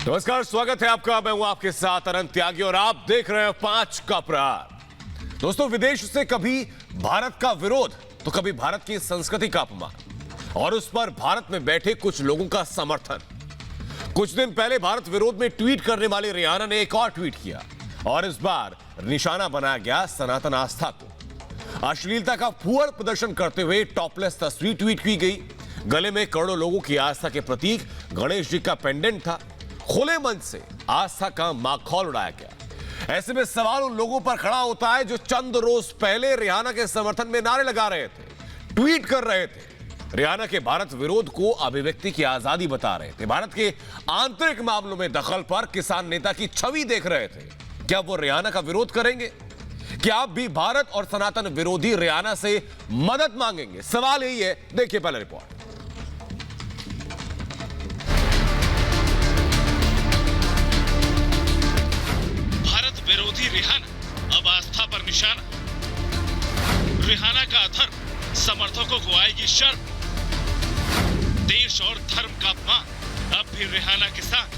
नमस्कार, स्वागत है आपका। मैं हूं आपके साथ अनंत त्यागी और आप देख रहे हैं 5 का प्रहार। दोस्तों, विदेश से कभी भारत का विरोध तो कभी भारत की संस्कृति का अपमान और उस पर भारत में बैठे कुछ लोगों का समर्थन। कुछ दिन पहले भारत विरोध में ट्वीट करने वाली रियाना ने एक और ट्वीट किया और इस बार निशाना बनाया गया सनातन आस्था को। अश्लीलता का फूहड़ प्रदर्शन करते हुए टॉपलेस तस्वीर ट्वीट की गई। गले में करोड़ों लोगों की आस्था के प्रतीक गणेश जी का पेंडेंट था। खुले मन से आस्था का माखौल उड़ाया गया। ऐसे में सवाल उन लोगों पर खड़ा होता है जो चंद रोज पहले रियाना के समर्थन में नारे लगा रहे थे, ट्वीट कर रहे थे, रियाना के भारत विरोध को अभिव्यक्ति की आजादी बता रहे थे, भारत के आंतरिक मामलों में दखल पर किसान नेता की छवि देख रहे थे। क्या वो रियाना का विरोध करेंगे? क्या आप भी भारत और सनातन विरोधी रियाना से मदद मांगेंगे? सवाल यही है। देखिए पहले रिपोर्ट। विरोधी रिहाना अब आस्था पर निशाना। रिहाना का अधर्म समर्थकों को आएगी शर्म। देश और धर्म का अपमान अब भी रिहाना के साथ।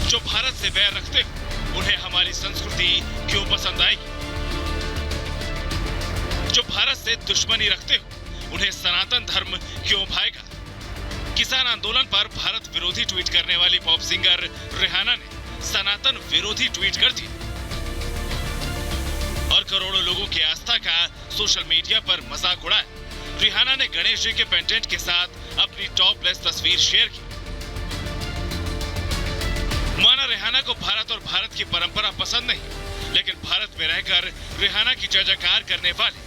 जो भारत से बैर रखते हो उन्हें हमारी संस्कृति क्यों पसंद आएगी? जो भारत से दुश्मनी रखते हो उन्हें सनातन धर्म क्यों भाएगा? किसान आंदोलन पर भारत विरोधी ट्वीट करने वाली पॉप सिंगर रिहाना ने सनातन विरोधी ट्वीट कर दी और करोड़ों लोगों की आस्था का सोशल मीडिया पर मजाक उड़ाया। रिहाना ने गणेश जी के पेंडेंट के साथ अपनी टॉपलेस तस्वीर शेयर की। माना रिहाना को भारत और भारत की परंपरा पसंद नहीं, लेकिन भारत में रहकर रिहाना की जयजयकार करने वाले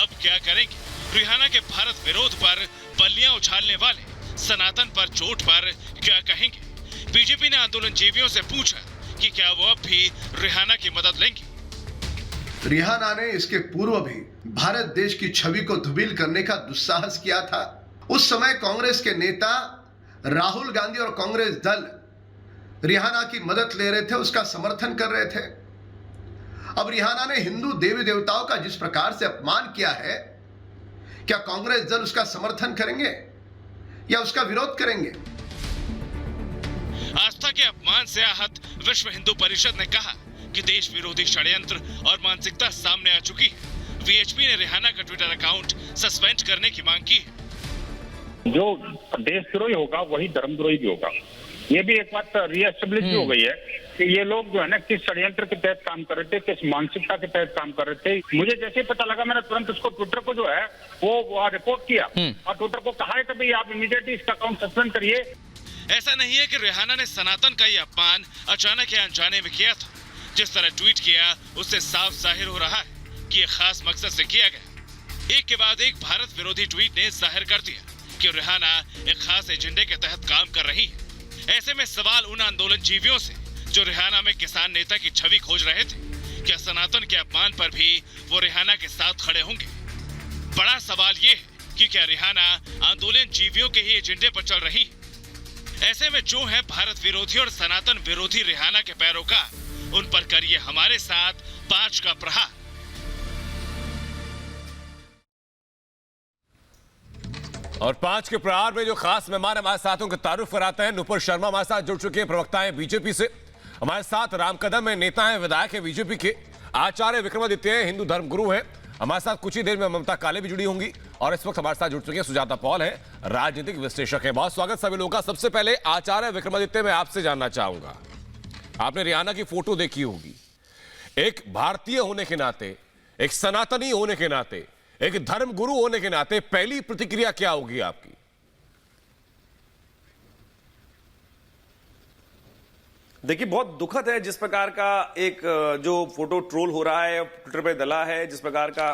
अब क्या करेंगे? रिहाना के भारत विरोध पर बल्लियां उछालने वाले सनातन पर चोट पर क्या कहेंगे? बीजेपी ने आंदोलनजीवियों से पूछा कि क्या वो अब भी रिहाना की मदद लेंगे। रिहाना ने इसके पूर्व भी भारत देश की छवि को धूमिल करने का दुस्साहस किया था। उस समय कांग्रेस के नेता राहुल गांधी और कांग्रेस दल रिहाना की मदद ले रहे थे, उसका समर्थन कर रहे थे। अब रिहाना ने हिंदू देवी देवताओं का जिस प्रकार से अपमान किया है, क्या कांग्रेस दल उसका समर्थन करेंगे या उसका विरोध करेंगे? आस्था के अपमान से आहत विश्व हिंदू परिषद ने कहा कि देश विरोधी षड्यंत्र और मानसिकता सामने आ चुकी है। वीएचपी ने रिहाना का ट्विटर अकाउंट सस्पेंड करने की मांग की है। जो देशद्रोही होगा वही धर्मद्रोही भी होगा। ये भी एक बात रीएस्टेब्लिश भी हो गई है कि ये लोग जो है ना किस षड्यंत्र के तहत काम कर रहे थे, किस मानसिकता के तहत काम कर रहे थे। मुझे जैसे ही पता लगा मैंने तुरंत उसको ट्विटर को जो है वो रिपोर्ट किया और ट्विटर को कहा है कि भाई आप इमीडिएटली इसका अकाउंट सस्पेंड करिए। ऐसा नहीं है कि रिहाना ने सनातन का ये अपमान अचानक या अनजाने में किया था। जिस तरह ट्वीट किया उससे साफ जाहिर हो रहा है कि ये खास मकसद से किया गया। एक के बाद एक भारत विरोधी ट्वीट ने जाहिर कर दिया कि रिहाना एक खास एजेंडे के तहत काम कर रही है। ऐसे में सवाल उन आंदोलनजीवियों से जो रिहाना में किसान नेता की छवि खोज रहे थे, क्या सनातन के अपमान पर भी वो रिहाना के साथ खड़े होंगे? बड़ा सवाल ये है कि क्या रिहाना आंदोलनजीवियों के ही एजेंडे पर चल रही है? ऐसे में जो है भारत विरोधी और सनातन विरोधी रिहाना के पैरोकार, उन पर करिए हमारे साथ 5 का प्रहार। और 5 के प्रहार में जो खास मेहमान हमारे साथों के तारुफ कराते हैं, नुपुर शर्मा हमारे साथ जुड़ चुके हैं, प्रवक्ता हैं बीजेपी से। हमारे साथ राम कदम है, नेता हैं, विधायक है बीजेपी के। आचार्य विक्रमादित्य हिंदू धर्म गुरु हैं। हमारे साथ कुछ ही देर में ममता काले भी जुड़ी होंगी और इस वक्त हमारे साथ जुड़ चुके हैं सुजाता पॉल है, राजनीतिक विश्लेषक है। बहुत स्वागत सभी लोगों का। सबसे पहले आचार्य विक्रमादित्य, मैं आपसे जानना चाहूंगा, आपने रिहाना की फोटो देखी होगी। एक भारतीय होने के नाते, एक सनातनी होने के नाते, एक धर्म गुरु होने के नाते पहली प्रतिक्रिया क्या होगी आपकी? देखिए, बहुत दुखद है जिस प्रकार का एक जो फोटो ट्रोल हो रहा है, ट्विटर पे डला है, जिस प्रकार का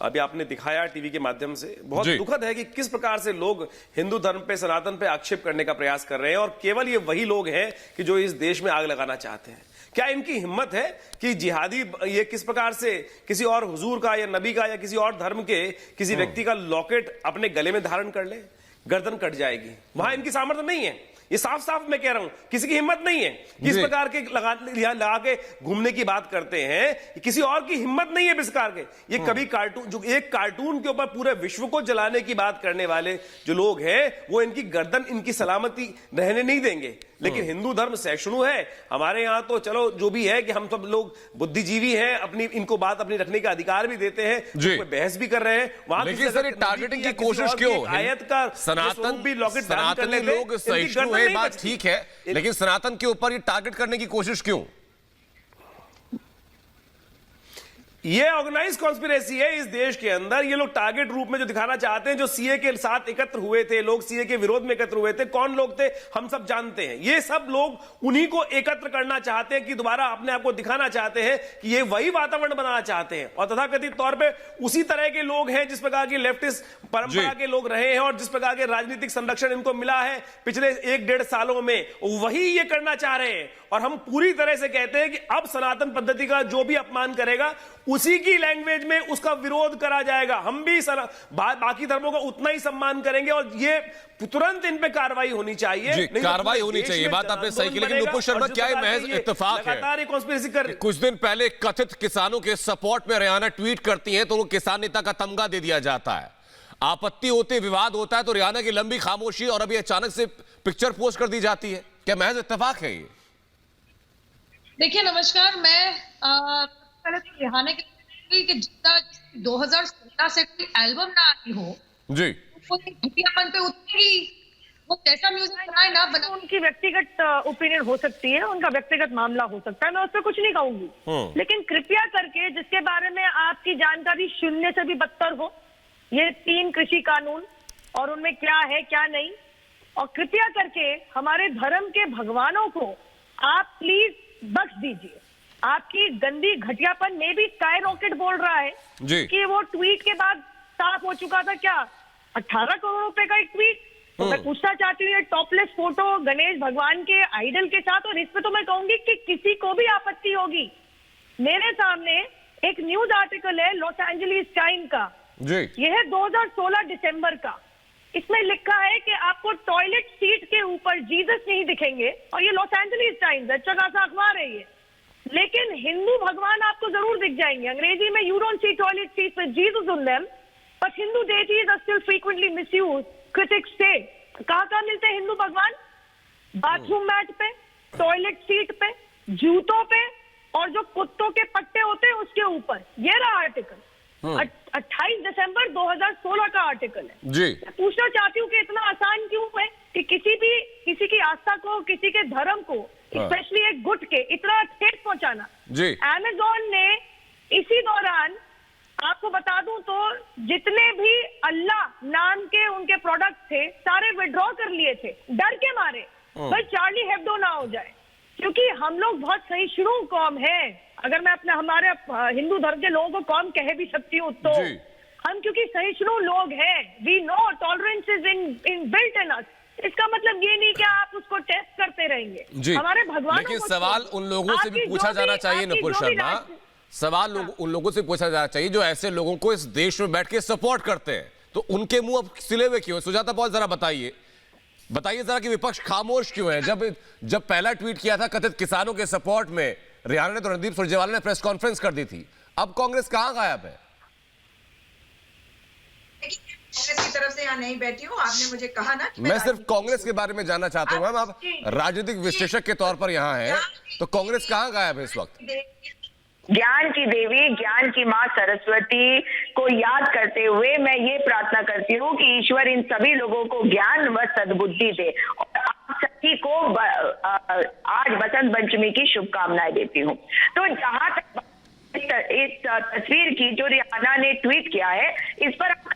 अभी आपने दिखाया टीवी के माध्यम से। बहुत दुखद है कि किस प्रकार से लोग हिंदू धर्म पे, सनातन पे आक्षेप करने का प्रयास कर रहे हैं और केवल ये वही लोग हैं कि जो इस देश में आग लगाना चाहते हैं। क्या इनकी हिम्मत है कि जिहादी ये किस प्रकार से किसी और हुजूर का या नबी का या किसी और धर्म के किसी व्यक्ति का लॉकेट अपने गले में धारण कर ले? गर्दन कट जाएगी। वहां इनकी सामर्थ्य नहीं है। ये साफ साफ मैं कह रहा हूं, किसी की हिम्मत नहीं है। किस प्रकार के लगा के घूमने की बात करते हैं, किसी और की हिम्मत नहीं है इस प्रकार के। ये कभी कार्टून, जो एक कार्टून के ऊपर पूरे विश्व को जलाने की बात करने वाले जो लोग हैं, वो इनकी गर्दन, इनकी सलामती रहने नहीं देंगे। लेकिन हिंदू धर्म सहिष्णु है। हमारे यहाँ तो चलो जो भी है कि हम सब लोग बुद्धिजीवी हैं, अपनी इनको बात अपनी रखने का अधिकार भी देते हैं, कोई बहस भी कर रहे हैं वहां। लेकिन सर टारगेटिंग की कोशिश क्यों? आयत का सनातनी लोग सहिष्णु है, बात ठीक है, लेकिन सनातन के ऊपर ये टारगेट करने की कोशिश क्यों? ये ऑर्गेनाइज कॉन्स्पिरेसी है इस देश के अंदर। ये लोग टारगेट रूप में जो दिखाना चाहते हैं, जो सीए के साथ एकत्र हुए थे लोग, सीए के विरोध में एकत्र हुए थे, कौन लोग थे हम सब जानते हैं। ये सब लोग उन्हीं को एकत्र करना चाहते हैं कि दोबारा अपने आप को दिखाना चाहते हैं कि ये वही वातावरण बनाना चाहते हैं। और तथाकथित तौर पे उसी तरह के लोग हैं जिस प्रकार की लेफ्टिस्ट परंपरा के लोग रहे हैं और जिस प्रकार के राजनीतिक संरक्षण इनको मिला है पिछले 1-1.5 सालों में, वही ये करना चाह रहे हैं। और हम पूरी तरह से कहते हैं कि अब सनातन पद्धति का जो भी अपमान करेगा उसी की लैंग्वेज में उसका विरोध करा जाएगा। हम भी बाकी धर्मों का उतना ही सम्मान करेंगे और ये तुरंत इन पे कार्रवाई होनी चाहिए। कार्रवाई होनी चाहिए, बात आपने सही की। लेकिन नुपुर शर्मा, क्या ये महज इत्तेफाक है? कॉन्स्पिरेसी कर कुछ दिन पहले कथित किसानों के सपोर्ट में रियाना ट्वीट करती है तो उनको किसान नेता का तमगा दे दिया जाता है। आपत्ति होते, विवाद होता है तो रियाना की लंबी खामोशी और अभी अचानक से पिक्चर पोस्ट कर दी जाती है। क्या महज इत्तेफाक है ये? देखिए नमस्कार, मैं पहले तो रिहाना के जितना 2016 से कोई एल्बम ना आई हो जी, वो घटियापन पे उतनी वो जैसा म्यूजिक बनाए ना बना। उनकी व्यक्तिगत ओपिनियन हो सकती है, उनका व्यक्तिगत मामला हो सकता है, मैं उस पर कुछ नहीं कहूंगी। लेकिन कृपया करके जिसके बारे में आपकी जानकारी शून्य से भी बदतर हो, ये 3 कृषि कानून और उनमें क्या है क्या नहीं, और कृपया करके हमारे धर्म के भगवानों को आप प्लीज बख्श दीजिए। आपकी गंदी घटियापन में भी स्काई रॉकेट बोल रहा है जी। कि वो ट्वीट के बाद साफ हो चुका था। क्या 18 करोड़ रुपए का एक ट्वीट? तो मैं पूछना चाहती हूँ, ये टॉपलेस फोटो गणेश भगवान के आइडल के साथ, और इस पे तो मैं कहूंगी कि किसी को भी आपत्ति होगी। मेरे सामने एक न्यूज आर्टिकल है लॉस एंजलिस टाइम का जी, यह है 2016 दिसंबर का। इसमें लिखा है कि आपको टॉयलेट सीट के ऊपर जीसस नहीं दिखेंगे, और ये लॉस एंजलिस टाइम्स है, अच्छा खासा अखबार है ये। लेकिन हिंदू भगवान आपको जरूर दिख जाएंगे। अंग्रेजी में you don't see toilet seats with Jesus on them, but Hindu deities are still frequently misused, critics से। कहाँ मिलते हैं हिंदू भगवान? बाथरूम मैट पे, टॉयलेट सीट पे, जूतों पे, और जो कुत्तों के पट्टे होते हैं उसके ऊपर। ये रहा आर्टिकल, 28 दिसंबर 2016 का आर्टिकल है जी। मैं पूछना चाहती हूँ कि इतना आसान क्यों है कि किसी की आस्था को, किसी के धर्म को, स्पेशली एक गुट के इतना ठेस पहुंचाना जी। अमेज़न ने इसी दौरान, आपको बता दूं तो, जितने भी अल्लाह नाम के उनके प्रोडक्ट थे सारे विड्रॉ कर लिए थे, डर के मारे भाई चार्ली हेब्डो ना हो जाए। क्योंकि हम लोग बहुत सहिष्णु कौम है, अगर मैं अपने हमारे हिंदू धर्म के लोगों को कौम कह भी सकती हूँ तो हम क्योंकि सहिष्णु लोग हैं, we know tolerance is in built in us. इसका मतलब ये नहीं कि आप उसको टेस्ट करते रहेंगे जी। हमारे भगवान। लेकिन सवाल उन लोगों से भी पूछा जाना चाहिए नुपुर शर्मा, सवाल उन लोगों से पूछा जाना चाहिए जो ऐसे लोगों को इस देश में बैठ के सपोर्ट करते हैं, तो उनके मुंह अब सिले हुए क्यों? सुजाता पॉल, जरा बताइए जरा कि विपक्ष खामोश क्यों है? जब पहला ट्वीट किया था कथित किसानों के सपोर्ट में रियाना ने, तो रणदीप सुरजेवाला ने प्रेस कॉन्फ्रेंस कर दी थी। अब कांग्रेस कहां गायब है? कांग्रेस की तरफ से यहाँ नहीं बैठी हूँ, आपने मुझे कहा ना कि मैं सिर्फ कांग्रेस के बारे में जानना चाहता हूँ मैम, आप राजनीतिक विश्लेषक के तौर पर यहाँ हैं, तो कांग्रेस कहां गायब है इस वक्त? ज्ञान की देवी, ज्ञान की माँ सरस्वती को याद करते हुए मैं ये प्रार्थना करती हूँ कि ईश्वर इन सभी लोगों को ज्ञान व सद्बुद्धि दे, और आप सभी को आज बसंत पंचमी की शुभकामनाएं देती हूँ। तो जहां तक इस तस्वीर की जो रियाना ने ट्वीट किया है, इस पर आप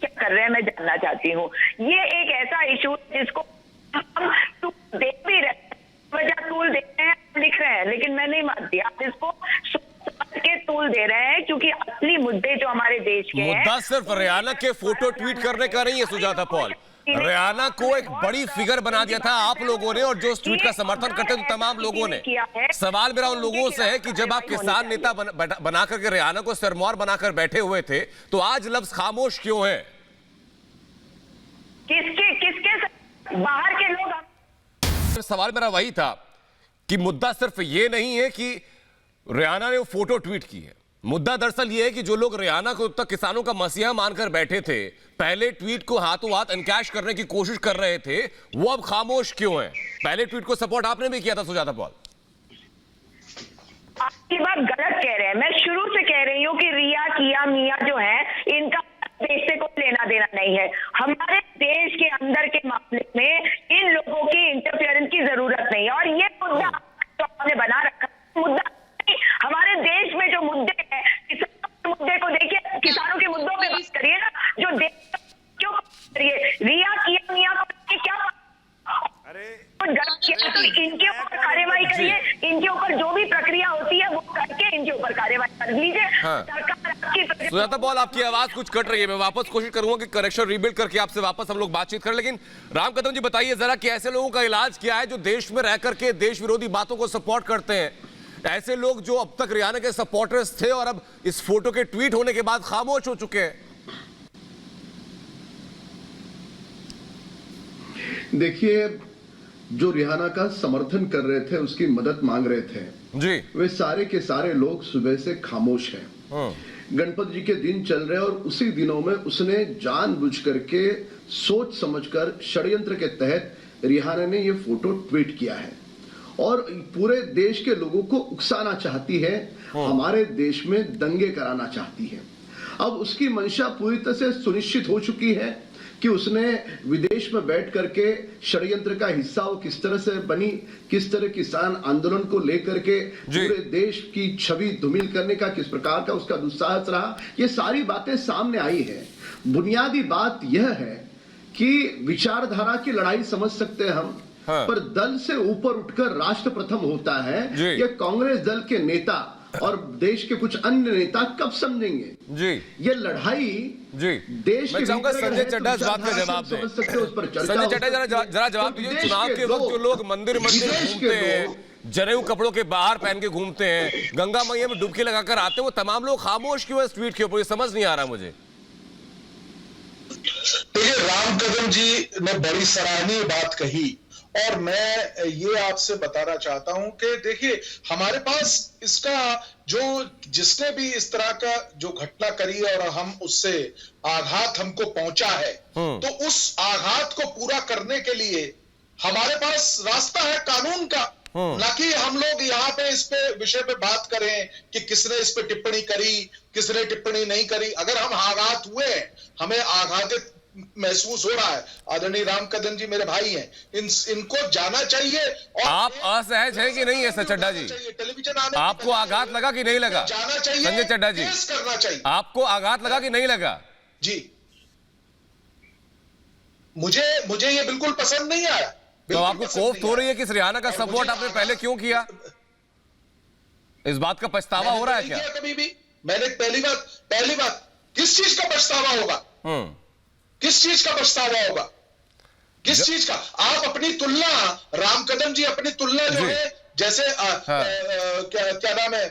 क्या कर रहे हैं मैं जानना चाहती हूँ। ये एक ऐसा इशू जिसको हम देख भी रहे, वजह टूल दे रहे हैं, लिख रहे हैं, लेकिन मैं नहीं मानती आप इसको के टूल दे रहे हैं, क्योंकि असली मुद्दे जो हमारे देश के हैं, मुद्दा सिर्फ रियाना के फोटो ट्वीट करने का नहीं है सुजाता पॉल। रियाना को एक बड़ी फिगर बना दिया था आप लोगों ने, और जो उस ट्वीट का समर्थन करते हैं तो तमाम लोगों ने। सवाल मेरा उन लोगों से है कि जब आप किसान नेता बना करके रियाना को सिरमौर बनाकर बैठे हुए थे, तो आज लफ्ज खामोश क्यों है? किसके बाहर के लोग। सवाल मेरा वही था कि मुद्दा सिर्फ ये नहीं है कि रियाना ने वो फोटो ट्वीट की है, मुद्दा दरअसल ये है कि जो लोग रिहाना को तक किसानों का मसीहा मानकर बैठे थे, पहले ट्वीट को हाथों हाथ एनकैश करने की कोशिश कर रहे थे, वो अब खामोश क्यों हैं? पहले ट्वीट को सपोर्ट आपने भी किया था सुजाता पॉल। आपकी बात गलत कह रहे हैं। मैं शुरू से कह रही हूँ कि रिया किया मियां जो है, इनका देश से कोई लेना देना नहीं है। हमारे देश के अंदर के मामले में इन लोगों की इंटरफेरेंस की जरूरत नहीं है। और ये मुद्दा तो हमने बना रखा मुद्दा नहीं। हमारे देश में जो मुद्दे हैं, किसानों के मुद्दे को देखिए, किसानों के मुद्दों पे बात करिए ना। जो देश क्यों करिए, रिया किया मियां को क्या तो इनके ऊपर कार्यवाही करिए, इनके ऊपर जो भी प्रक्रिया होती है वो करके इनके ऊपर कार्यवाही कर लीजिए। सरकार सुजाता पॉल, आपकी आवाज कुछ कट रही है, मैं वापस कोशिश करूंगा कि करेक्शन रिबिल्ड करके आपसे वापस हम लोग बातचीत करें। लेकिन राम कदम जी बताइए जरा कि ऐसे लोगों का इलाज क्या है जो देश में रह करके देश विरोधी बातों को सपोर्ट करते हैं? ऐसे लोग जो अब तक रिहाना के सपोर्टर्स थे और अब इस फोटो के ट्वीट होने के बाद खामोश हो चुके हैं। देखिए, जो रिहाना का समर्थन कर रहे थे, उसकी मदद मांग रहे थे जी, वे सारे के सारे लोग सुबह से खामोश हैं। गणपति जी के दिन चल रहे हैं और उसी दिनों में उसने जानबूझ करके सोच समझकर षड्यंत्र के तहत रिहाना ने यह फोटो ट्वीट किया है और पूरे देश के लोगों को उकसाना चाहती है, हमारे देश में दंगे कराना चाहती है। अब उसकी मंशा पूरी तरह से सुनिश्चित हो चुकी है कि उसने विदेश में बैठ करके षड्यंत्र का हिस्सा वो किस तरह से बनी, किस तरह किसान आंदोलन को लेकर के पूरे देश की छवि धूमिल करने का किस प्रकार का उसका दुस्साहस रहा, ये सारी बातें सामने आई है। बुनियादी बात यह है कि विचारधारा की लड़ाई समझ सकते हैं हम, पर दल से ऊपर उठकर राष्ट्र प्रथम होता है, यह कांग्रेस दल के नेता और देश के कुछ अन्य नेता कब समझेंगे जी? ये लड़ाई जी देश के संजय चड्ढा इस बात का जवाब दें। संजय चड्ढा जरा जवाब दीजिए। चुनाव के वक्त जो लोग मंदिर घूमते हैं, जनेऊ कपड़ों के बाहर पहन के घूमते हैं, गंगा मैया में डुबकी लगाकर आते हैं, वो तमाम लोग खामोश क्यों है इस ट्वीट के ऊपर? ये समझ नहीं आ रहा मुझे। देखिए, राम कदम जी ने बड़ी सराहनीय बात कही और मैं ये आपसे बताना चाहता हूं कि देखिए, हमारे पास इसका जो जिसने भी इस तरह का जो घटना करी है और हम उससे आघात हमको पहुंचा है, तो उस आघात को पूरा करने के लिए हमारे पास रास्ता है कानून का, ना कि हम लोग यहाँ पे इस पे विषय पे बात करें कि किसने इस पे टिप्पणी करी, किसने टिप्पणी नहीं करी। अगर हम आघात हुए, हमें आघातित महसूस हो रहा है, आदरणीय राम कदम जी मेरे भाई हैं, इनको जाना चाहिए। और आप असहज हैं कि नहीं है चड्ढा जी? टेलीविजन आने आपको आघात लगा कि नहीं लगा? जाना चाहिए संजय चड्ढा जी, करना चाहिए। आपको आघात लगा कि नहीं लगा? जी, मुझे ये बिल्कुल पसंद नहीं आया। तो आपको कोफ्त हो रही है कि रिहाना का सपोर्ट आपने पहले क्यों किया? इस बात का पछतावा हो रहा है क्या? कभी भी मैंने पहली बात किस चीज का पछतावा होगा? किस चीज का पछतावा होगा? किस चीज का? आप अपनी तुलना, राम कदम जी अपनी तुलना जो है जैसे क्या नाम है,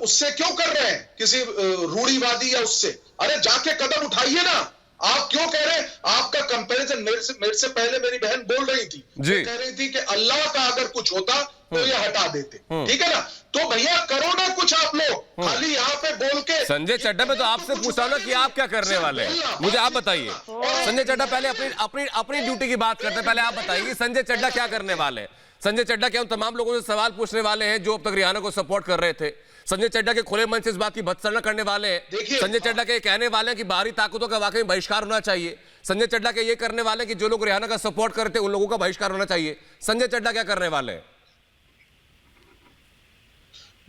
उससे क्यों कर रहे हैं? किसी रूढ़िवादी या उससे? अरे जाके कदम उठाइए ना। आप क्यों कह रहे हैं? आपका कंपैरिजन मेरे से पहले मेरी बहन बोल रही थी, कह रही थी कि अल्लाह का अगर कुछ होता तो ये हटा देते, ठीक है ना? तो भैया करो ना कुछ आप लोग, खाली यहाँ पे बोल के। संजय चड्ढा, मैं तो आपसे पूछा ना कि आप क्या करने वाले हैं, मुझे आप बताइए। संजय चड्ढा, पहले अपनी ड्यूटी की बात करते हैं, पहले आप बताइए कि संजय चड्ढा क्या करने वाले हैं? संजय चड्ढा क्या उन तमाम लोगों से सवाल पूछने वाले हैं जो अब तक रिहाना को सपोर्ट कर रहे थे? संजय चड्ढा के खुले मन से इस बात की भत्सना करने वाले हैं? संजय चड्ढा के कहने वाले हैं कि बाहरी ताकतों का वाकई बहिष्कार होना चाहिए? संजय चड्ढा के ये करने वाले हैं कि जो लोग रिहाना का सपोर्ट करते उन लोगों का बहिष्कार होना चाहिए? संजय चड्ढा क्या करने वाले हैं?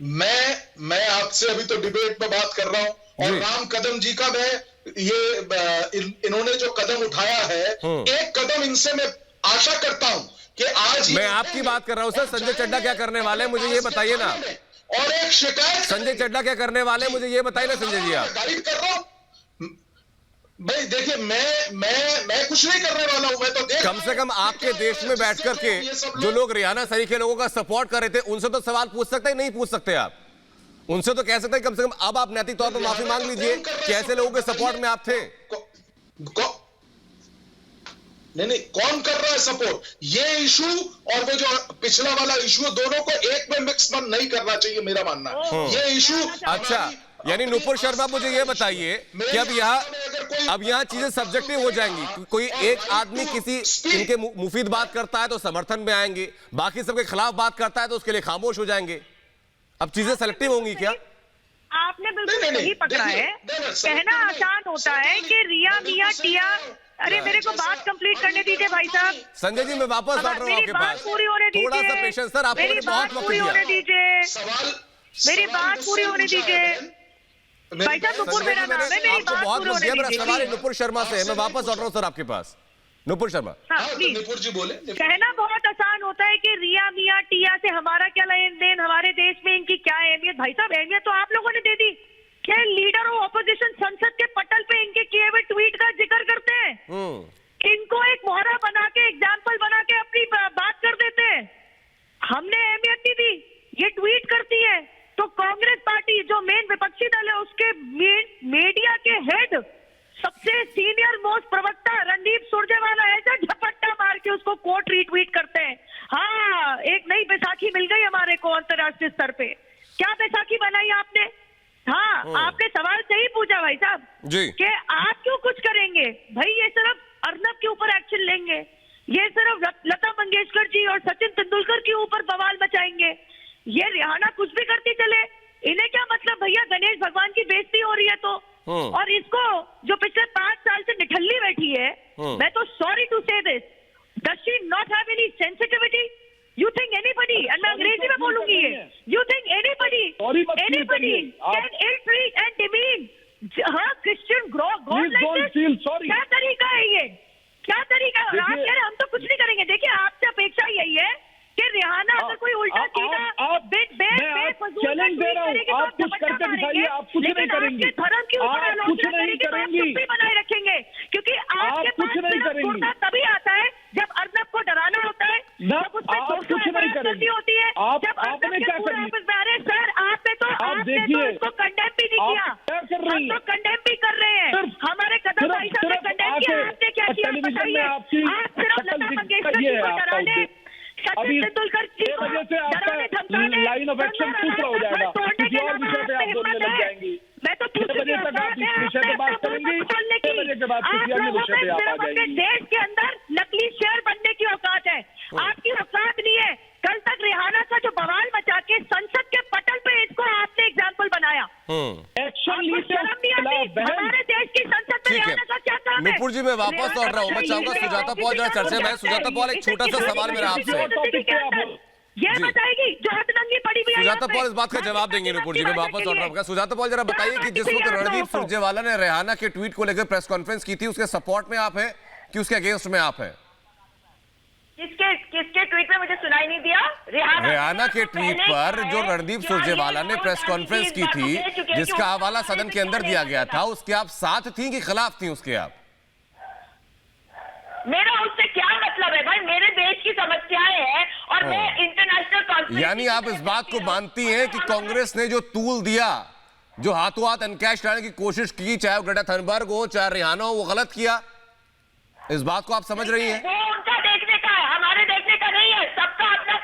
मैं आपसे अभी तो डिबेट में बात कर रहा हूं और राम कदम जी का मैं ये इन्होंने जो कदम उठाया है, एक कदम इनसे मैं आशा करता हूं कि आज मैं आपकी बात कर रहा हूं सर। संजय चड्ढा क्या करने वाले हैं मुझे ये बताइए ना। और एक शिकायत, संजय चड्ढा क्या करने वाले हैं मुझे ये बताइए ना संजय जी। आप गाइड कर रहा हूं भाई, देखिए मैं कुछ नहीं करने वाला हूं, मैं तो कम से कम आपके देश में बैठ करके जो लोग रिहाना सही के लोगों का सपोर्ट कर रहे थे उनसे तो सवाल पूछ सकते हैं, नहीं पूछ सकते आप? उनसे तो कह सकते हैं कम से कम अब आप नैतिक तौर पर माफी मांग लीजिए कि ऐसे लोगों के सपोर्ट में आप थे। नहीं, कौन कर रहा है सपोर्ट? ये इशू और वो जो पिछला वाला इशू, दोनों को एक में मिक्स नहीं करना चाहिए, मेरा मानना है। ये इशू अच्छा, यानी नुपुर शर्मा मुझे ये बताइए कि अब यहाँ चीजें सब्जेक्टिव हो जाएंगी। कोई एक आदमी किसी इनके मुफीद बात करता है तो समर्थन में आएंगे, बाकी सबके खिलाफ बात करता है तो उसके लिए खामोश हो जाएंगे। अब चीजें सेलेक्टिव होंगी क्या? आपने बिल्कुल सही पकड़ा है। कहना आसान होता है कि रिया मियां टिया, अरे मेरे को बात कंप्लीट करने दीजिए भाई साहब। संजय जी मैं वापस लौट रहा हूँ आपके पास, पूरी होने दीजिए, थोड़ा सा पेशेंस सर, आपने मेरी बहुत बात वक्त पूरी होने दिया। दीजिए, मेरी बात पूरी होने दीजिए भाई साहब। नुपुर मेरा नाम है, मेरी बात पूरी होने दीजिए। सवाल नुपुर शर्मा से है, मैं वापस लौट रहा हूँ सर आपके पास। नुपुर शर्मा, हाँ, नुपुर जी बोले। कहना बहुत आसान होता है कि रिया मियां टिया से हमारा क्या लेन देन, हमारे देश में इनकी क्या अहमियत। भाई साहब अहमियत तो आप लोगों ने दे दी। क्या लीडर ऑफ ऑपोजिशन संसद के पटल पे इनके किए हुए ट्वीट का जिक्र करते हैं, इनको एक मोहरा बना के, एग्जाम्पल बना के अपनी बात कर देते हैं। हमने अहमियत नहीं दी, ये ट्वीट करती है तो कांग्रेस पार्टी जो मेन विपक्षी दल है उसके मीडिया के हेड, सबसे सीनियर मोस्ट प्रवक्ता रणदीप सुरजेवाला ऐसा झपट्टा मार के उसको कोट रीट्वीट करते हैं। हाँ, एक नई बैसाखी मिल गई हमारे को अंतर्राष्ट्रीय स्तर पे। क्या बैसाखी बनाई आपने? हाँ, आपने सवाल सही पूछा भाई साहब कि आप क्यों कुछ करेंगे। भाई ये सिर्फ अर्नब के ऊपर एक्शन लेंगे, ये सिर्फ लता मंगेशकर जी और सचिन तेंदुलकर के ऊपर बवाल मचाएंगे, ये रिहाना कुछ भी करती चले, इन्हें क्या मतलब भैया। गणेश भगवान की बेइज्जती हो रही है तो, और इसको जो पिछले 5 साल से निठल्ली बैठी है, मैं तो sorry to see this, does she not have any sensitivity? You think anybody, and मैं अंग्रेजी में बोलूंगी ये, you think anybody can ill treat and demean हाँ क्रिश्चियन गॉड लाइक दिस? क्या तरीका है ये, क्या तरीका? आप कह रहे हम तो कुछ नहीं करेंगे। देखिए आपसे अपेक्षा यही है कि रिहाना अगर कोई उल्टा सीधा चैलेंज दे रहा हूँ, आप कुछ करके दिखाइए। आप कुछ नहीं करेंगे, धर्म की आप कुछ नहीं करेंगी, बनाए रखेंगे, क्योंकि आपके कुछ नहीं करेंगी। तभी आता है जब अर्नब को डराना होता है, आप कुछ नहीं करेंगी होती है, जब आपने क्या कर सर आपने तो उसको कंडेम भी नहीं किया, आप तो कंडेम भी कर रहे हैं। हमारे कदम भाई साहब ने कंडेम किया, आपने क्या किया बताइए? आप सिर्फ लता मंगेशकर जी को डराने, सचिन तेंदुलकर जी को डराने धमकाने, लाइन ऑफ एक्शन दूसरा हो जाएगा, किसी और विषय पे आप बोलने लग जाएंगी। मैं तो 6 बजे तक आप इस विषय पे बात करेंगी, 6 बजे के बाद किसी अन्य विषय पे आप आ जाएंगी। देश के अंदर नकली शेर बनने की औकात है, आपकी औकात नहीं है। कल तक रिहाना का जो बवाल मचा के संसद के पटल पे इसको आपने एग्जाम्पल बनाया, एक्शन लीजिए हमारे देश की संसद में रिहाना का क्या काम है? नुपुर जी मैं वापस लौट रहा हूँ, मैं चाहूंगा सुजाता पॉल जरा चर्चा में। सुजाता पॉल एक छोटा सा सवाल मेरा आपसे, ये बताएगी जो हथनंगी पड़ी हुई है। सुजाता पॉल इस बात का जवाब देंगे नुपुर जी, मैं वापस लौट रहा हूँ। सुजाता पॉल जरा बताइए कि जिस वक्त रणदीप सुरजेवाला ने रिहाना के ट्वीट को लेकर प्रेस कॉन्फ्रेंस की थी, उसके सपोर्ट में आप हैं कि उसके अगेंस्ट में आप हैं? किसके ट्वीट में मुझे सुनाई नहीं दिया? रिहाना के ट्वीट पर जो रणदीप सुरजेवाला ने प्रेस कॉन्फ्रेंस की थी, जिसका हवाला सदन के अंदर दिया गया था, उसके आप साथ थी कि खिलाफ थी उसके आप? मेरा उससे क्या मतलब है भाई? मेरे देश की समस्याएं हैं और मैं इंटरनेशनल कॉन्फ्रेंस। यानी आप इस बात को मानती हैं कि कांग्रेस ने जो तूल दिया, जो हाथों हाथ एनकैश लाने की कोशिश की, चाहे ग्रेटा थनबर्ग हो चाहे रिहाना हो, वो गलत किया? इस बात को आप समझ रही हैं? वो उनका देखने का है, हमारे देखने का नहीं है, सबका अपना।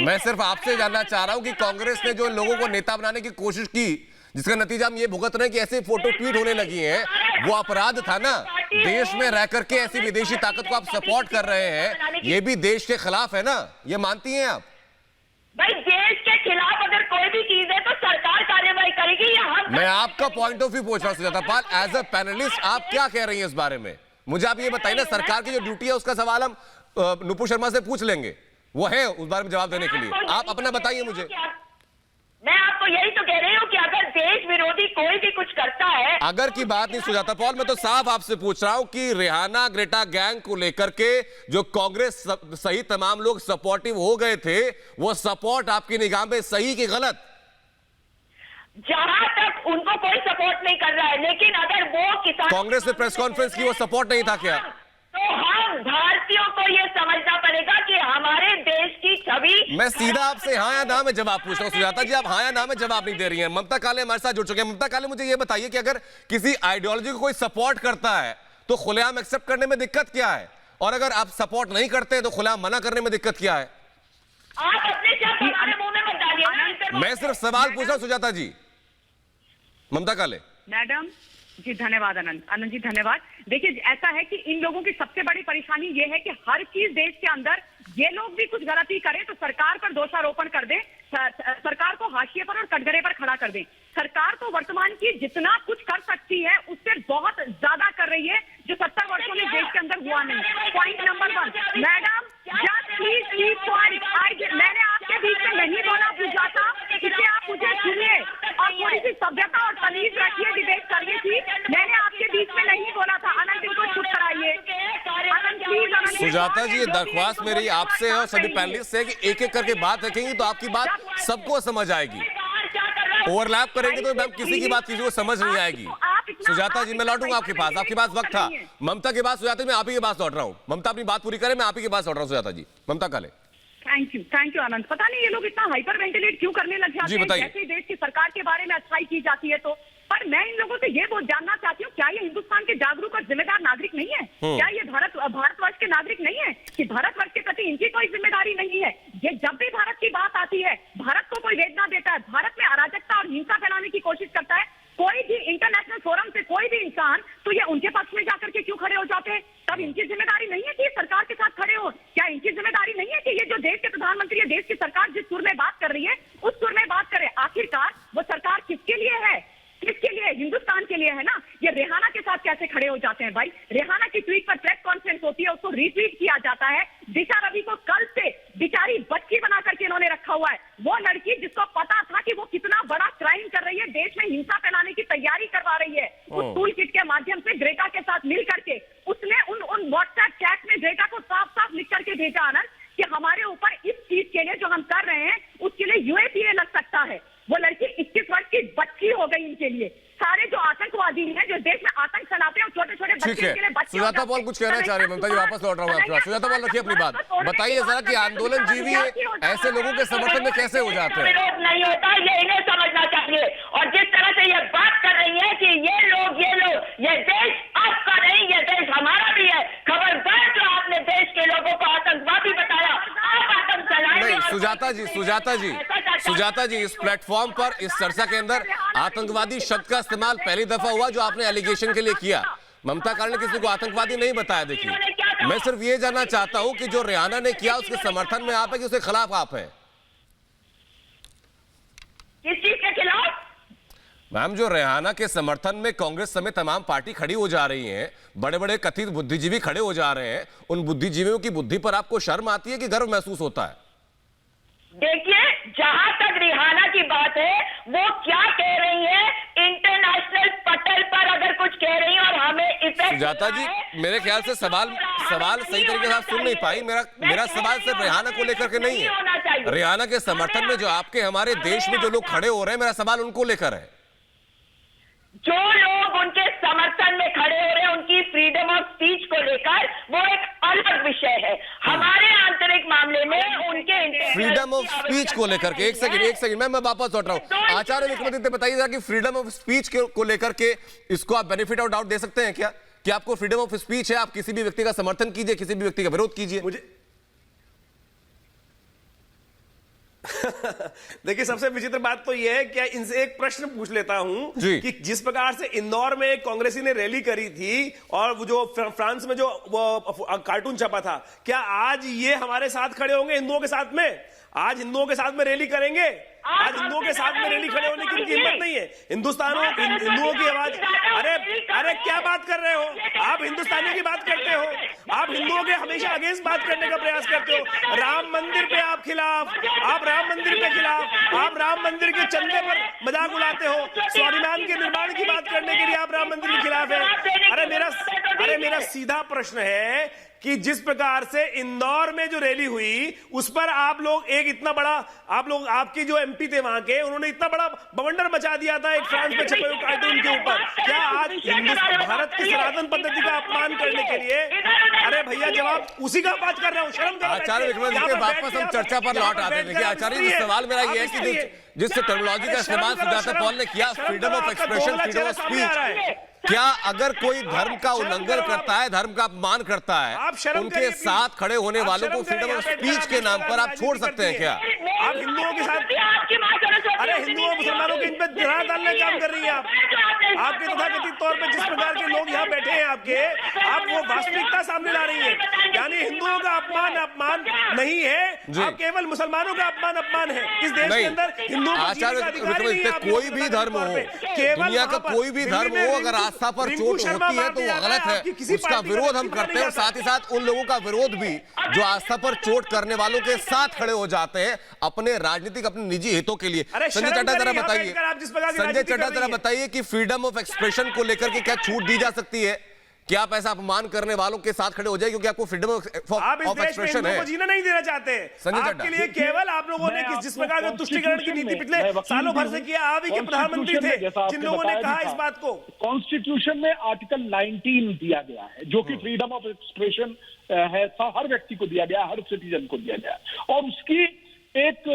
मैं सिर्फ आपसे जानना चाह रहा हूं कि कांग्रेस ने जो लोगों को नेता बनाने की कोशिश की, जिसका नतीजा हम ये भुगत रहे हैं कि ऐसे फोटो ट्वीट होने लगी हैं, वो अपराध था ना? देश में रह करके ऐसी विदेशी ताकत को आप सपोर्ट कर रहे हैं, ये भी देश के खिलाफ है ना? ये मानती हैं आप? भाई देश के खिलाफ अगर कोई भी चीज है तो सरकार कार्रवाई करेगी या हम? मैं आपका पॉइंट ऑफ व्यू पूछ रहा हूं सुजाता पाल, एज अ पैनलिस्ट आप क्या कह रही हैं इस बारे में? मुझे आप ये बताइए ना, सरकार की जो ड्यूटी है उसका सवाल हम नुपुर शर्मा से पूछ लेंगे, वो है उस बारे में जवाब देने के लिए। आप अपना बताइए मुझे। मैं आपको यही तो कह रही हूँ कि अगर देश विरोधी कोई भी कुछ करता है, अगर की बात नहीं सुजाता पॉल, मैं तो साफ आपसे पूछ रहा हूं कि रिहाना ग्रेटा गैंग को लेकर के जो कांग्रेस सही तमाम लोग सपोर्टिव हो गए थे, वो सपोर्ट आपकी निगाह में सही कि गलत? जहां तक उनको कोई सपोर्ट नहीं कर रहा है, लेकिन अगर वो किसान कांग्रेस ने प्रेस कॉन्फ्रेंस की, वो सपोर्ट नहीं था क्या? तो हम भारतीयों को यह समझना पड़ेगा कि हमारे देश की छवि। मैं सीधा आपसे हाँ या ना में जवाब पूछ रहा हूं सुजाता जी, आप हाँ या ना में जवाब नहीं दे रही हैं। ममता काले हमारे साथ जुड़ चुके हैं। ममता काले, मुझे ये बताइए कि अगर किसी आइडियोलॉजी को कोई सपोर्ट करता है तो खुलेआम एक्सेप्ट करने में दिक्कत क्या है, और अगर आप सपोर्ट नहीं करते तो खुलेआम मना करने में दिक्कत क्या है? आप अपने शब्द हमारे मुंह में मत डालिए। मैं सिर्फ सवाल पूछ रहा हूं सुजाता जी। ममता काले। मैडम जी धन्यवाद। आनंद जी धन्यवाद। देखिए ऐसा है कि इन लोगों की सबसे बड़ी परेशानी ये है कि हर चीज देश के अंदर ये लोग भी कुछ गलती करें तो सरकार पर दोषारोपण कर दें, सरकार को हाशिए पर और कटघरे पर खड़ा कर दें। सरकार तो वर्तमान की जितना कुछ कर सकती है उससे बहुत ज्यादा कर रही है, जो 70 वर्षों में देश के अंदर हुआ नहीं। Point number 1 madam, just please point. मैंने आपके बीच में नहीं बोला पूछा था, इसलिए आप मुझे सुनिए और थोड़ी सी सभ्यता और तमीज रखिए। डिबेट करनी थी, मैंने आपके बीच में नहीं बोला था। आनंद इनको चुप कराइए। आनंद प्लीज। सुजाता जी, दरख्वास्त मेरी आपसे है और सभी पैनलिस्ट से कि एक एक करके बात रखेंगी तो आपकी बात सबको समझ आएगी। ओवरलैप करेंगे तो मैम किसी की बात किसी को समझ नहीं आएगी। सुजाता जी मैं लौटूंगा आपके पास, आपके पास वक्त था। ममता के बाद सुजाता, मैं आप ही के पास लौट रहा हूँ। ममता अपनी बात पूरी करें, मैं आप ही के पास लौट रहा हूँ। सुजाता जी, ममता काले। थैंक यू आनंद। पता नहीं ये लोग इतना हाइपर वेंटिलेट क्यों करने लग जाते हैं जैसे देश की सरकार के बारे में अच्छाई की जाती है तो। पर मैं इन लोगों से ये बहुत जानना चाहती हूँ, क्या ये हिंदुस्तान के जागरूक और जिम्मेदार नागरिक नहीं है? क्या ये भारतवर्ष के नागरिक नहीं है कि भारतवर्ष के प्रति इनकी कोई जिम्मेदारी नहीं है? ये जब भी भारत की बात आती है, भारत को कोई वेदना देता है, भारत में अराजकता और हिंसा फैलाने की कोशिश करता है, कोई भी इंटरनेशनल फोरम से कोई भी इंसान, तो ये उनके पक्ष में जाकर के क्यों खड़े हो जाते हैं? तब इनकी जिम्मेदारी नहीं है कि ये सरकार के साथ खड़े हो? क्या इनकी जिम्मेदारी नहीं है कि ये जो देश के प्रधानमंत्री है, देश की सरकार जिस सुर में बात कर रही है उस सुर में बात करे? आखिरकार वो सरकार किसके लिए है? किसके लिए? हिंदुस्तान के लिए है ना। ये रेहाना के साथ कैसे खड़े हो जाते हैं भाई? रेहाना की ट्वीट पर प्रेस कॉन्फ्रेंस होती है, उसको रीट्वीट किया जाता है। दिशा रवि को कल से बेचारी बच्ची बना करके इन्होंने रखा हुआ है। वो लड़की जिसको पता था कि वो कितना बड़ा क्राइम कर रही है, देश में हिंसा फैलाने की तैयारी करवा रही है, उस टूल किट के माध्यम से ग्रेटा के साथ मिल करके उसने उन व्हाट्सएप चैट में ग्रेटा को साफ साफ लिख करके भेजा आनंद कि हमारे ऊपर इस चीज के लिए जो हम कर रहे हैं उसके लिए यूएपीए लग सकता है। वो लड़की 21 वर्ष की बच्ची हो गई इनके लिए। सारे जो आतंकवादी हैं जो देश में आतंक फैलाते हैं और छोटे छोटे बच्चे के लिए बच्चे। सुजाता पॉल कुछ कहना चाह रही है। ममता जी वापस लौट रहा हूँ आपके पास। सुजाता पॉल रखिए अपनी बात, बताइए जरा कि आंदोलन जीवी ऐसे लोगों के समर्थन में कैसे हो जाते हैं? विरोध नहीं होता, ये इन्हें समझना चाहिए। और जिस तरह से ये बात कर रही है कि ये लोग ये देश आपका नहीं, ये देश हमारा भी है। खबरदार जो आपने देश के लोगों को आतंकवादी बताया, आप आतंक फैलाएंगे। नहीं सुजाता जी इस प्लेटफॉर्म पर इस चर्चा के अंदर आतंकवादी शब्द का इस्तेमाल पहली दफा हुआ जो आपने एलिगेशन के लिए किया। ममता काले ने किसी को आतंकवादी नहीं बताया। देखिए मैं सिर्फ ये जानना चाहता हूं कि जो रेहाना ने किया उसके समर्थन में आप है कि उसके खिलाफ आप हैं? किस चीज के खिलाफ? मैम जो रेहाना के समर्थन में कांग्रेस समेत तमाम पार्टी खड़ी हो जा रही हैं, बड़े बड़े कथित बुद्धिजीवी खड़े हो जा रहे हैं, उन बुद्धिजीवियों की बुद्धि पर आपको शर्म आती है कि गर्व महसूस होता है? देखिए जहां तक रिहाना की बात है, वो क्या कह रही है इंटरनेशनल पटल पर अगर कुछ कह रही है और हमें इफेक्ट। सुजाता जी मेरे ख्याल से सवाल सही तरीके से आप सुन नहीं पाई। मेरा सवाल सिर्फ रेहाना को लेकर के नहीं है। रेहाना के समर्थन में जो आपके हमारे देश में जो लोग खड़े हो रहे हैं, मेरा सवाल उनको लेकर है। जो लोग उनके समर्थन में खड़े हो रहे हैं उनकी फ्रीडम ऑफ स्पीच को लेकर वो एक अलग विषय है। हमारे आंतरिक मामले में उनके फ्रीडम ऑफ स्पीच को लेकर के एक सेकंड मैं वापस लौट रहा हूं। आचार्य विक्रमादित्य बताइए कि फ्रीडम ऑफ स्पीच को लेकर के इसको आप बेनिफिट ऑफ डाउट दे सकते हैं क्या कि आपको फ्रीडम ऑफ स्पीच है, आप किसी भी व्यक्ति का समर्थन कीजिए, किसी भी व्यक्ति का विरोध कीजिए? मुझे देखिए सबसे विचित्र बात तो यह है, क्या इनसे एक प्रश्न पूछ लेता हूं कि जिस प्रकार से इंदौर में एक कांग्रेसी ने रैली करी थी और वो जो फ्रांस में जो वो कार्टून छपा था, क्या आज ये हमारे साथ खड़े होंगे हिंदुओं के साथ में? आज हिंदुओं के साथ में रैली करेंगे? आज हिंदुओं के साथ में रैली खड़े होने की उनकी हिम्मत नहीं है। हिंदुओं की आवाज, अरे क्या बात कर रहे हो आप? हिंदुस्तानियों की बात करते हो आप, हिंदुओं के हमेशा अगेंस्ट बात करने का प्रयास करते हो। राम मंदिर पे आप खिलाफ, आप राम मंदिर पे खिलाफ, आप राम मंदिर के चंदे पर मजाक उड़ाते हो। स्वाभिमान के निर्माण की बात करने के लिए आप राम मंदिर के खिलाफ है। अरे मेरा सीधा प्रश्न है कि जिस प्रकार से इंदौर में जो रैली हुई उस पर आप लोग एक इतना बड़ा, आप लोग आपके जो एमपी थे वहां के, उन्होंने इतना बड़ा बवंडर मचा दिया था एक फ्रांस में छपे हुए कार्टून के ऊपर। क्या आज भारत की सनातन पद्धति का अपमान करने के लिए? अरे भैया जब आप उसी का बात कर रहे हो, शर्म करो। आचार्य विक्रमादित्य वापस हम चर्चा पर लौट आते हैं। देखिए आचार्य जी सवाल मेरा ये है कि जिस टर्मिनोलॉजी का इस्तेमाल सिद्धार्थ पॉल ने किया, freedom of expression, freedom of speech, क्या अगर कोई धर्म का उल्लंघन करता है, धर्म का अपमान करता है, उनके साथ खड़े होने वालों को फ्रीडम ऑफ स्पीच के नाम पर आप छोड़ सकते हैं क्या? आप हिंदुओं के साथ, अरे हिंदुओं मुसलमानों के इन पे दरार डालने का काम कर रही है आप। आपके तथाकथित तौर पे जिस प्रकार के लोग यहाँ बैठे हैं आपके, आप वो वास्तविकता सामने ला रही है। यानी हिंदुओं का अपमान नहीं है, आप केवल मुसलमानों का अपमान है। इस देश के अंदर हिंदुओं को जीने का अधिकार नहीं है। कोई भी धर्म हो, दुनिया का कोई भी धर्म हो, अगर आस्था पर चोट होती है तो वो गलत है, उसका विरोध हम करते हैं। और साथ ही साथ उन लोगों का विरोध भी जो आस्था पर चोट करने वालों के साथ खड़े हो जाते हैं अपने राजनीतिक, अपने निजी हितों के लिए। संजय चड्ढा जरा बताइए, संजय चड्ढा जरा बताइए कि फ्रीडम ऑफ एक्सप्रेशन को लेकर के क्या छूट दी जा सकती है? क्या आप ऐसा अपमान करने वालों के साथ खड़े हो जाए क्योंकि आपको फ्रीडम ऑफ एक्सप्रेशन है? जीना नहीं देना चाहते आपके लिए केवल आप लोगों ने जिस प्रकार का तुष्टीकरण की नीति पिछले सालों भर से किया, आप ही के प्रधानमंत्री थे जिन लोगों ने कहा इस बात को। कॉन्स्टिट्यूशन में आर्टिकल 19 दिया गया है जो कि फ्रीडम ऑफ एक्सप्रेशन है, हर व्यक्ति को दिया गया, हर सिटीजन को दिया गया, और उसकी एक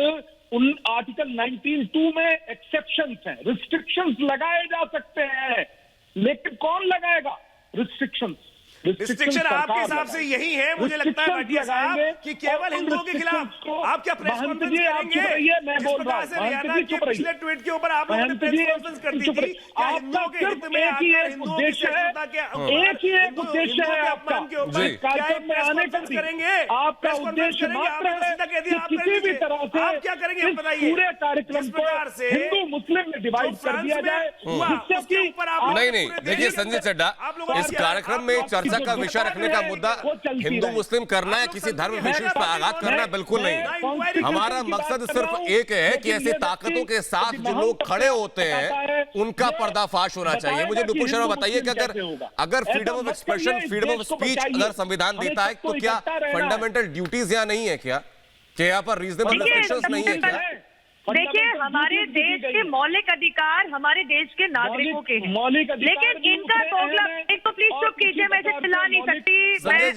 उन आर्टिकल 19(2) में एक्सेप्शंस हैं, रिस्ट्रिक्शंस लगाए जा सकते हैं, लेकिन कौन लगाएगा रिस्ट्रिक्शन? आपके हिसाब से यही है, मुझे लगता है भाटिया साहब, कि केवल हिंदुओं के खिलाफ आप क्या प्रेस कॉन्फ्रेंस करेंगे? जिस प्रकार से हरियाणा के पिछले ट्वीट के ऊपर आप लोगों ने प्रेस कॉन्फ्रेंस कर दी थी, क्या हिंदुओं के हित में आकर हिंदुओं की सहिष्णुता के एक ही एक उद्देश्य है आपका कार्यक्रम में आने का करेंगे, आपका उद्देश्य मात्र है कि किसी भी तरह से आप क्या करेंगे बताइए? पूरे कार्यक्रम को हिंदू मुस्लिम में डिवाइड कर दिया जाए। नहीं, देखिए संजय चड्ढा, इस कार्यक्रम में चर्चा का विषय रखने का मुद्दा हिंदू मुस्लिम करना है, किसी धर्म विशेष पर आघात करना है, बिल्कुल नहीं। हमारा मकसद सिर्फ एक है कि ऐसी ताकतों के साथ जो लोग खड़े होते हैं उनका पर्दाफाश होना चाहिए। मुझे नुपुर शर्मा बताइए कि अगर freedom of expression, freedom of speech अगर संविधान देता है तो क्या फंडामेंटल ड्यूटीज यहाँ नहीं है क्या? यहाँ पर रीजनेबल रिस्ट्रिक्शंस नहीं है क्या? देखिए, हमारे देश के मौलिक अधिकार हमारे देश के नागरिकों के हैं, लेकिन इनका दोगला, एक तो प्लीज चुप कीजिए, मैं इसे चिल्ला नहीं सकती। संजय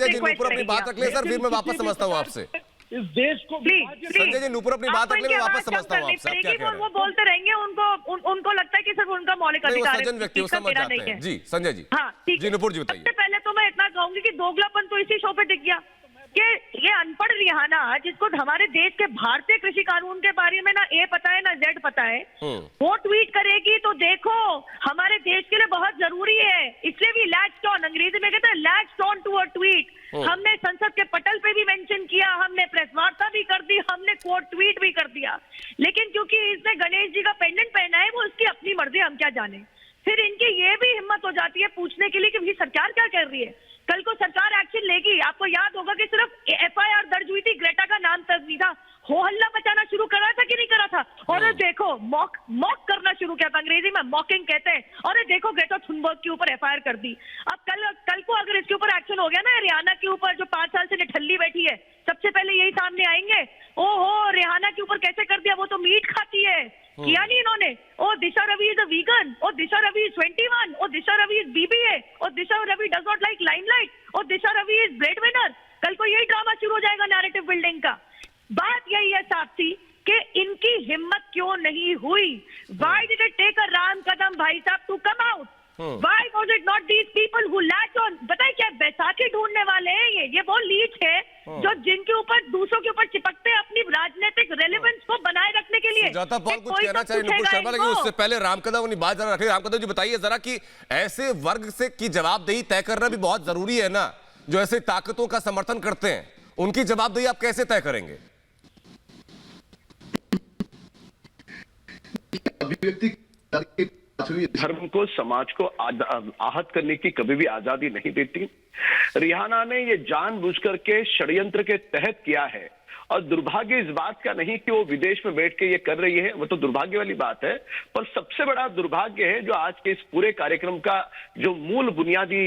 जी नुपुर अपनी बात रख ले सर, फिर मैं वापस समझता हूँ आपसे। इस देश को संजय जी नुपुर अपनी बात रख ले, मैं वापस समझता हूँ आपसे। क्या कह रहे हैं? वो बोलते रहेंगे, उनको लगता है कि सिर्फ उनका मौलिक अधिकार है, सज्जन व्यक्ति समझ जाते हैं। जी संजय जी। हाँ ठीक है, नुपुर जी बताइए। सबसे पहले तो मैं इतना कहूंगी कि दोगलापन तो इसी शो पे दिख गया कि ये अनपढ़ रिहाना, जिसको हमारे देश के भारतीय कृषि कानून के बारे में ना ए पता है ना जेड पता है, वो ट्वीट करेगी तो देखो हमारे देश के लिए बहुत जरूरी है, इसलिए भी लैच्ड ऑन, अंग्रेजी में कहते हैं latched on to a tweet. हमने संसद के पटल पे भी मेंशन किया, हमने प्रेस वार्ता भी कर दी, हमने कोट ट्वीट भी कर दिया, लेकिन क्योंकि इसने गणेश जी का पेंडेंट पहना है, वो उसकी अपनी मर्जी, हम क्या जाने। फिर इनकी ये भी हिम्मत हो जाती है पूछने के लिए कि सरकार क्या कर रही है। कल को सरकार एक्शन लेगी, आपको याद होगा कि सिर्फ FIR दर्ज हुई थी, ग्रेटा का नाम तक नहीं था, हो हल्ला मचाना शुरू करा था कि नहीं करा था, और देखो मॉक करना शुरू किया था, अंग्रेजी में मॉकिंग कहते हैं, और देखो ग्रेटा थुनबर्ग के ऊपर FIR कर दी। अब कल को अगर इसके ऊपर एक्शन हो गया ना, रिहाना के ऊपर जो 5 साल से निठल्ली बैठी है, सबसे पहले यही सामने आएंगे, ओहो रिहाना के ऊपर कैसे कर दिया, वो तो मीट खाती है, किया नहीं इन्होंने। Oh Disha Ravi is a vegan, oh Disha Ravi is 21, oh Disha Ravi is BBA, oh Disha Ravi does not like limelight, oh Disha Ravi is breadwinner. कल को यही ड्रामा शुरू हो जाएगा नैरेटिव बिल्डिंग का। बात यही है साक्षी कि इनकी हिम्मत क्यों नहीं हुई? Why did it take a Ram Kadam भाई साहब to come out? Why was it not these people who latch on? बताइए क्या बैसाखी ढूंढने वाले हैं ये वो लीच है जो जिनके ऊपर दूसरों के ऊपर चिपकते हैं अपनी राजनीतिक रेलेवेंस को बनाए रखने के लिए। सुजाता पॉल कुछ कहना चाहिए नुपुर शर्मा, लेकिन उससे पहले रामकदम अपनी बात जरा रखिए। रामकदम जी बताइए जरा कि ऐसे वर्ग से की जवाबदेही तय करना भी बहुत जरूरी है ना, जो ऐसे ताकतों का समर्थन करते हैं, उनकी जवाबदेही आप कैसे तय करेंगे? अभिव्यक्ति धर्म को, समाज को आहत करने की कभी भी आजादी नहीं देती। रिहाना ने ये जानबूझकर के षड्यंत्र के तहत किया है, और दुर्भाग्य इस बात का नहीं कि वो विदेश में बैठ के ये कर रही है, वो तो दुर्भाग्य वाली बात है, पर सबसे बड़ा दुर्भाग्य है जो आज के इस पूरे कार्यक्रम का जो मूल बुनियादी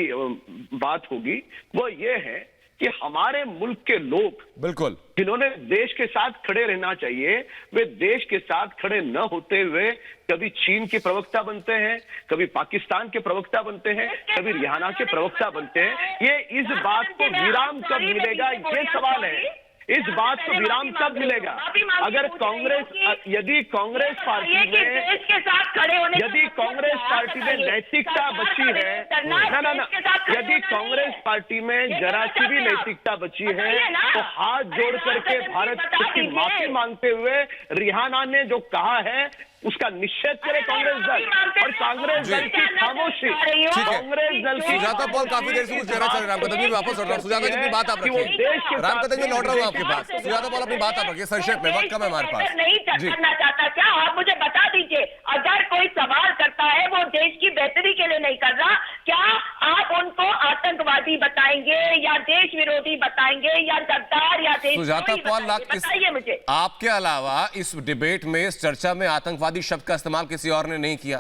बात होगी वो ये है कि हमारे मुल्क के लोग बिल्कुल जिन्होंने देश के साथ खड़े रहना चाहिए, वे देश के साथ खड़े न होते हुए कभी चीन के प्रवक्ता बनते हैं, कभी पाकिस्तान के प्रवक्ता बनते हैं, कभी रिहाना के प्रवक्ता बनते हैं। ये इस बात को विराम कब मिलेगा, ये सवाल है। इस बात को विराम कब मिलेगा? अगर कांग्रेस, यदि कांग्रेस पार्टी में, देश के साथ खड़े होने, यदि कांग्रेस पार्टी में नैतिकता बची है, ना, यदि कांग्रेस पार्टी में जरा सी भी नैतिकता बची है तो हाथ जोड़ करके भारत की माफी मांगते हुए रिहाना ने जो कहा है उसका निषेध करे कांग्रेस दल, और कांग्रेस दल की खामोशी, कांग्रेस दल की। सुजाता पॉल काफी देर से कुछ कहना चाह रहे, राम कदम जी वापस लौट रहा हूं। सुजाता जी अपनी बात आप रखिए, राम कदम जी लौट रहा हूं आपके पास। सुजाता पॉल अपनी बात आप रखिए संक्षेप में, वक्त कम है हमारे पास। नहीं करना चाहता क्या? आप मुझे बता दीजिए, अगर कोई सवाल करता है वो देश की बेहतरी के लिए नहीं कर रहा, क्या आप उनको आतंकवादी बताएंगे या देश विरोधी बताएंगे या गद्दार या देश? सुजाता पॉल, बताइए मुझे। आपके अलावा इस डिबेट में, इस चर्चा में आतंकवादी शब्द का इस्तेमाल किसी और ने नहीं किया,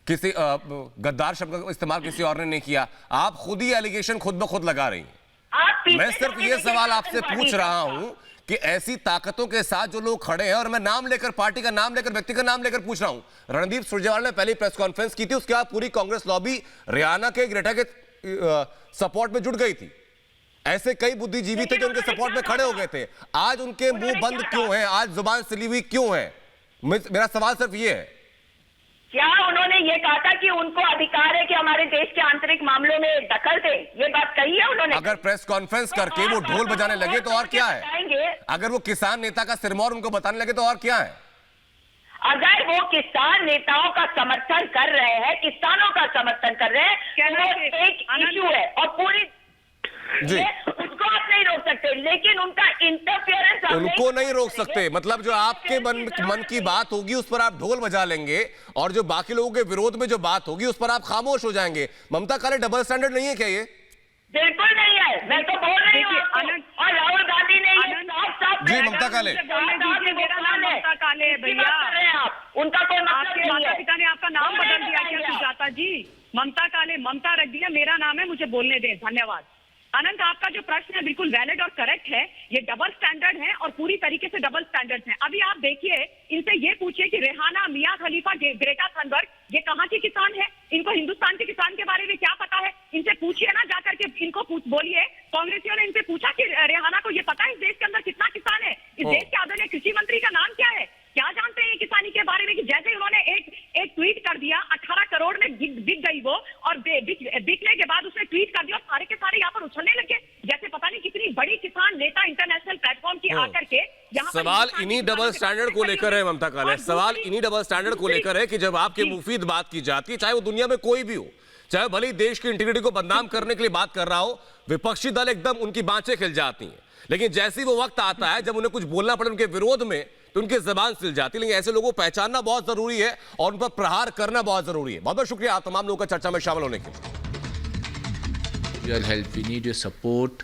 किसी गद्दार शब्द का इस्तेमाल किसी और ने नहीं किया। आप खुद ही एलिगेशन खुद ब खुद लगा रही हैं। मैं सिर्फ ये सवाल आपसे पूछ रहा हूं कि ऐसी ताकतों के साथ जो लोग खड़े हैं, और मैं नाम लेकर, पार्टी का नाम लेकर, व्यक्ति का नाम लेकर पूछ रहा हूं। रणदीप सुरजेवाला ने पहली प्रेस कॉन्फ्रेंस की थी, उसके बाद पूरी कांग्रेस लॉबी रिहाना के, ग्रेटा के सपोर्ट में जुट गई थी। ऐसे कई बुद्धिजीवी थे जो उनके सपोर्ट में खड़े हो गए थे। आज उनके मुंह बंद क्यों हैं? आज जुबान सिली हुई क्यों है? मेरा सवाल सिर्फ ये है, क्या उन्होंने ये कहा था कि उनको अधिकार है कि हमारे देश के आंतरिक मामलों में दखल दे? ये बात कही है उन्होंने? अगर प्रेस कॉन्फ्रेंस करके वो ढोल बजाने लगे तो और क्या है? अगर वो किसान नेता का सिरमौर उनको बताने लगे तो और क्या है? अगर वो किसान नेताओं का समर्थन कर रहे हैं, किसानों का समर्थन कर रहे हैं, वो एक इशू है और पूरी जी, उसको आप नहीं रोक सकते, लेकिन उनका इंटरफेरेंस उनको नहीं रोक सकते। मतलब जो आपके मन की बात होगी उस पर आप ढोल बजा लेंगे, और जो बाकी लोगों के विरोध में जो बात होगी उस पर आप खामोश हो जाएंगे। ममता काले डबल स्टैंडर्ड नहीं है क्या ये? बिल्कुल नहीं है, मैं तो बोल रही हूँ। और राहुल गांधी ने जी, ममता काले, मेरा नाम ममता काले है भैया, आप उनका कोई आपके माता पिता ने आपका नाम बदल दिया क्या सुजाता जी? ममता काले, ममता रख दिया, मेरा नाम है, मुझे बोलने दें। धन्यवाद। अनंत, आपका जो प्रश्न है बिल्कुल वैलिड और करेक्ट है। ये डबल स्टैंडर्ड है और पूरी तरीके से डबल स्टैंडर्ड है। अभी आप देखिए, इनसे ये पूछिए कि रेहाना, मियां खलीफा, ग्रेटा थनबर्ग ये कहाँ के किसान है? इनको हिंदुस्तान के किसान के बारे में क्या पता है? इनसे पूछिए ना, जाकर के इनको बोलिए। कांग्रेसियों ने इनसे पूछा कि रेहाना को ये पता है इस देश के अंदर कितना किसान है? इस देश के आदरणीय कृषि मंत्री का नाम क्या है? क्या जानते हैं किसानी के बारे में? कि जैसे उन्होंने एक ट्वीट कर दिया, 18 करोड़ में बिक गई वो, और बिकने के बाद उसने ट्वीट कर दिया, सारे के सारे यहाँ पर उछलने लगे जैसे पता नहीं कितनी बड़ी किसान नेता इंटरनेशनल प्लेटफॉर्म की आकर के यहाँ। सवाल इन्हीं डबल स्टैंडर्ड को लेकर है ममता काले, सवाल इन्हीं डबल स्टैंडर्ड को लेकर है कि जब आपके मुफीद बात की जाती है, चाहे वो दुनिया में कोई भी हो, चाहे भले ही देश की इंटीग्रिटी को बदनाम करने के लिए बात कर रहा हो, विपक्षी दल एकदम उनकी बाँचें खिल जाती हैं। लेकिन जैसे ही वो वक्त आता है जब उन्हें कुछ बोलना पड़े उनके विरोध में, तो उनकी जबान सिल जाती है। लेकिन ऐसे लोगों को पहचानना बहुत जरूरी है और उन पर प्रहार करना बहुत जरूरी है। बहुत बहुत शुक्रिया आप तमाम लोगों का चर्चा में शामिल होने के लिए। Your help, we need your support.